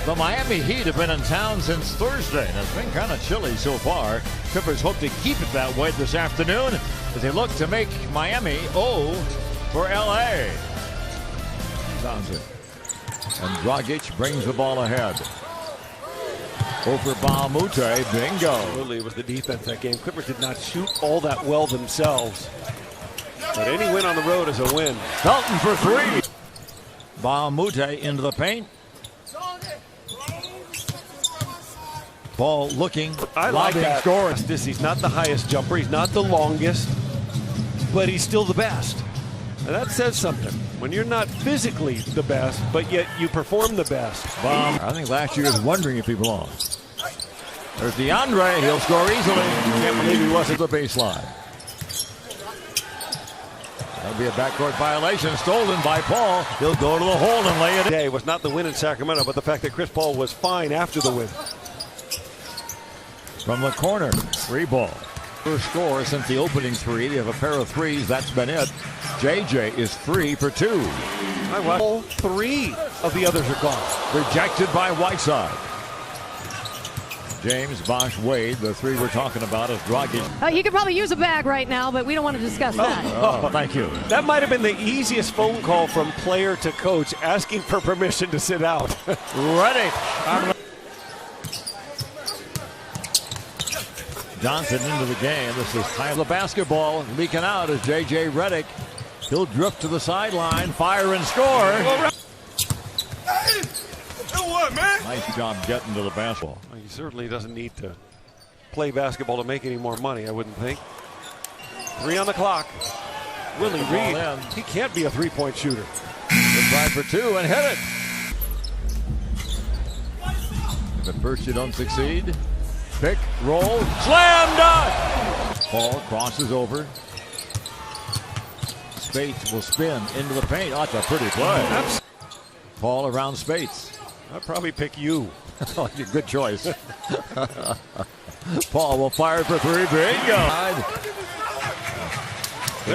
The Miami Heat have been in town since Thursday, and it's been kind of chilly so far. Clippers hope to keep it that way this afternoon as they look to make Miami for LA. Johnson. And Dragic brings the ball ahead. Over Ba a Moute, bingo. Really, it was the defense that game. Clippers did not shoot all that well themselves. But any win on the road is a win. Felton for three. Ba a Moute into the paint. Ball looking. I like that. Score. He's not the highest jumper. He's not the longest. But he's still the best. And that says something. When you're not physically the best, but yet you perform the best. I think last year was wondering if he belonged. There's DeAndre. He'll score easily. Can't believe he wasn't the baseline. That'll be a backcourt violation. Stolen by Paul. He'll go to the hole and lay it in. Today was not the win in Sacramento, but the fact that Chris Paul was fine after the win. From the corner, three ball. First score since the opening three. They have a pair of threes. That's been it. JJ is 3 for 2. All three of the others are gone. Rejected by Whiteside. James Bosch Wade, the three we're talking about, is Dragic. He could probably use a bag right now, but we don't want to discuss that. Oh, thank you. That might have been the easiest phone call from player to coach, asking for permission to sit out. Redick. Johnson into the game. This is time. The basketball leaking out as J.J. Redick. He'll drift to the sideline, fire and score. Hey, what, man? Nice job getting to the basketball. Well, he certainly doesn't need to play basketball to make any more money, I wouldn't think. 3 on the clock. Willie Reed, he can't be a three-point shooter. Good try for 2 and hit it. If at first you don't succeed, pick, roll, slam dunk. Paul crosses over. Spates will spin into the paint. Oh, that's a pretty play. Paul around Spates. I'd probably pick you. Good choice. Paul will fire for 3. Bingo.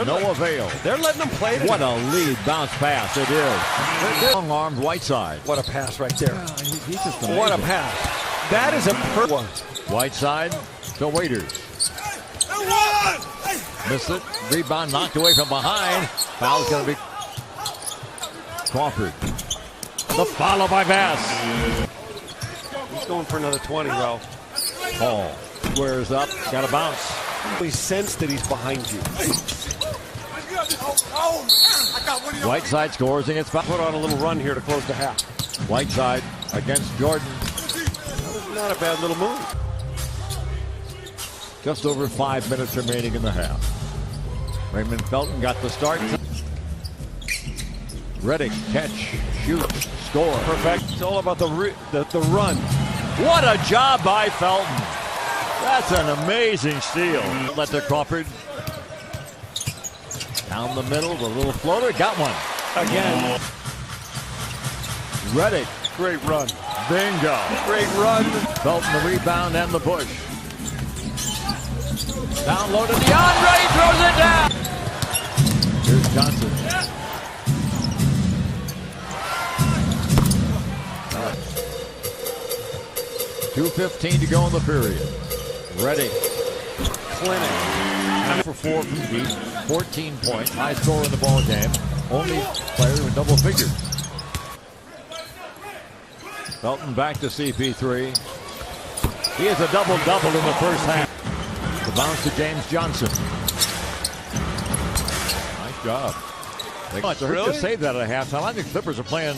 No avail. They're letting them play. What a lead bounce pass it is. Long-armed Whiteside. What a pass right there. He's just amazing. What a pass. That is a one. Whiteside to Waiters. Missed it. Rebound knocked away from behind. Foul's going to be Crawford. The follow by Bass. He's going for another 20, Ralph. Paul squares up. Got a bounce. We sense that he's behind you. Whiteside scores against foul. Put on a little run here to close the half. Whiteside against Jordan. Not a bad little move. Just over 5 minutes remaining in the half. Raymond Felton got the start. Redick, catch, shoot, score. Perfect. It's all about the run. What a job by Felton. That's an amazing steal. Let to Crawford. Down the middle, the little floater. Got one. Again. Redick. Great run. Bingo. Great run. Felton the rebound and the push. Down low to DeAndre. He throws it down. Here's Johnson. 2:15 to go in the period. Redick. Clinic. For 4 from deep. 14 points. High score in the ball game. Only player with double figures. Felton back to CP3. He has a double-double in the first half. The bounce to James Johnson. Nice job. It's hard to say that at halftime. I think Clippers are playing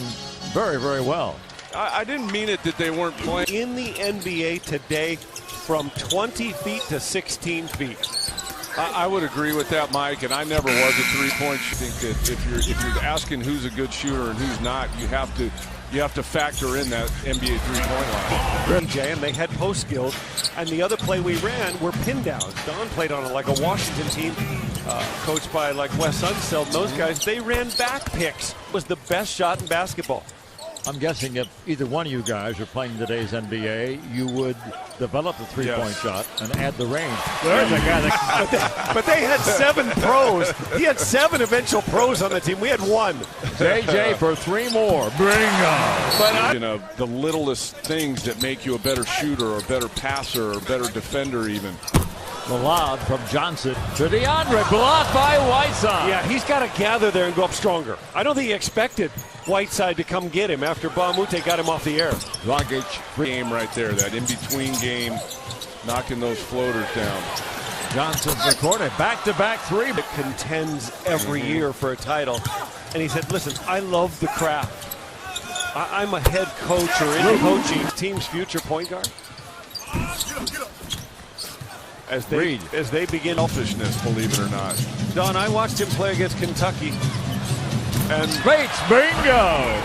very, very well. I didn't mean it that they weren't playing. In the NBA today, from 20 feet to 16 feet. I would agree with that, Mike, and I never was a three-point shooter. I think that if you're asking who's a good shooter and who's not, you have to factor in that NBA three-point line. DJ, and they had post skills, and the other play we ran were pin downs. Don played on it like a Washington team, coached by like Wes Unseld. Those guys, they ran back picks. It was the best shot in basketball. I'm guessing if either one of you guys are playing today's NBA, you would develop the three-point shot and add the range. There's a guy that... but they had 7 pros. He had 7 eventual pros on the team. We had 1. JJ for 3 more. Bingo! But the littlest things that make you a better shooter or a better passer or a better defender even. The lob from Johnson to DeAndre, blocked by Whiteside. Yeah, he's got to gather there and go up stronger. I don't think he expected Whiteside to come get him after Mbah a Moute got him off the air. Dragic, Game right there, that in-between game, knocking those floaters down. Johnson's recorded back-to-back 3. It contends every year for a title. And he said, listen, I love the craft. I'm a head coach or in coaching team's future point guard. As they begin Selfishness, believe it or not. Don, I watched him play against Kentucky. And Bates, bingo!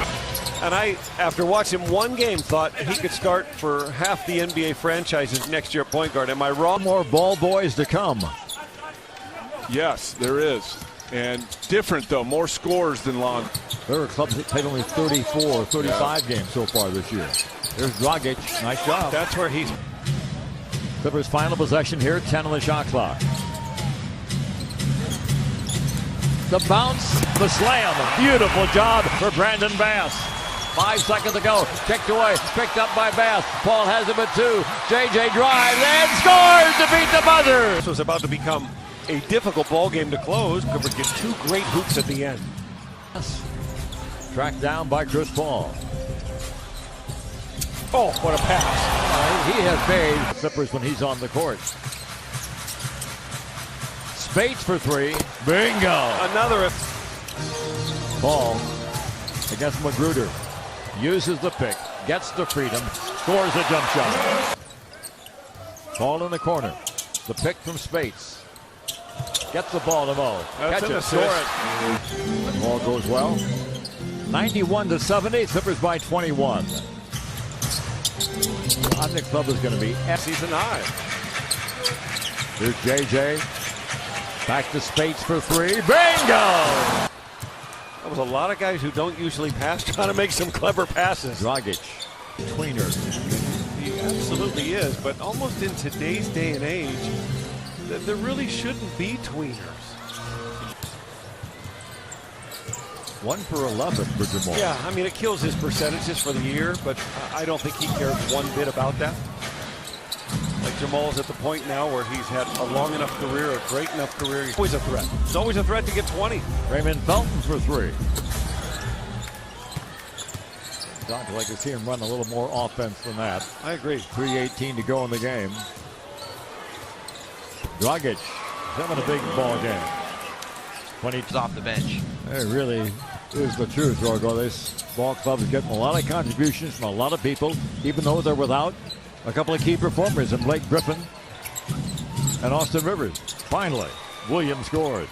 And I, after watching one game, thought he could start for half the NBA franchises next year at point guard. Am I wrong? More ball boys to come. Yes, there is. And different, though. More scores than Lon. There are clubs that played only 34, 35 games so far this year. There's Dragic. Nice job. That's where he's... Clippers' final possession here, 10 on the shot clock. The bounce, the slam. Beautiful job for Brandon Bass. 5 seconds to go. Kicked away, picked up by Bass. Paul has him at 2. JJ drives and scores to beat the buzzer. This was about to become a difficult ball game to close. Clippers get 2 great hoops at the end. Tracked down by Chris Paul. Oh, what a pass. He has made Clippers when he's on the court. Spates for 3. Bingo. Another. Paul against Magruder. Uses the pick. Gets the freedom. Scores a jump shot. Paul in the corner. The pick from Spates. Gets the ball to Mo. That's Catch an it. assist. Score it. Ball goes well. 91-70. Clippers by 21. I think club is going to be Season high. Here's JJ. Back to Spates for 3. Bingo! That was a lot of guys who don't usually pass trying to make some clever passes. Dragic. Tweener. He absolutely is, but almost in today's day and age, there really shouldn't be tweeners. 1 for 11 for Jamal. Yeah, I mean, it kills his percentages for the year, but I don't think he cares one bit about that. Like Jamal's at the point now where he's had a long enough career, a great enough career. He's always a threat. He's always a threat to get 20. Raymond Felton for 3. I'd like to see him run a little more offense than that. I agree. 3:18 to go in the game. Dragic having a big ball game. 20 off the bench. It really is the truth, Rogo. This ball club is getting a lot of contributions from a lot of people, even though they're without a couple of key performers in Blake Griffin and Austin Rivers. Finally, Williams scores.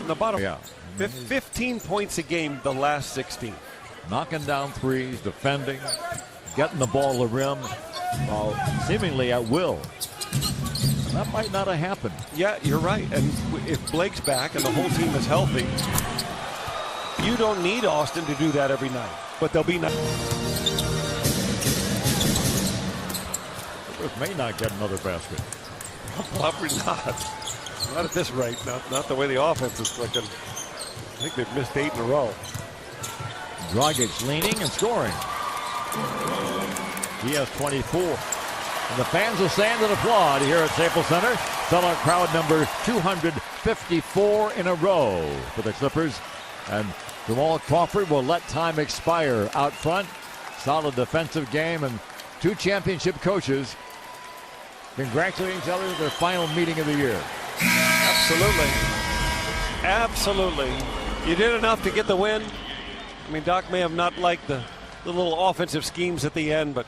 In the bottom, Yeah. 15 points a game the last 16. Knocking down threes, defending, getting the ball to the rim, seemingly at will. That might not have happened. Yeah, you're right. And if Blake's back and the whole team is healthy, you don't need Austin to do that every night. But they'll be nice. Clippers may not get another basket. Probably not. Not at this rate. Not the way the offense is clicking. I think they've missed 8 in a row. Dragic leaning and scoring. He has 24. And the fans of Sandon applaud here at Staples Center. Sellout crowd number 254 in a row for the Clippers. And Jamal Crawford will let time expire out front. Solid defensive game, and 2 championship coaches congratulating each other on their final meeting of the year. Absolutely. Absolutely. You did enough to get the win. I mean, Doc may have not liked the little offensive schemes at the end, but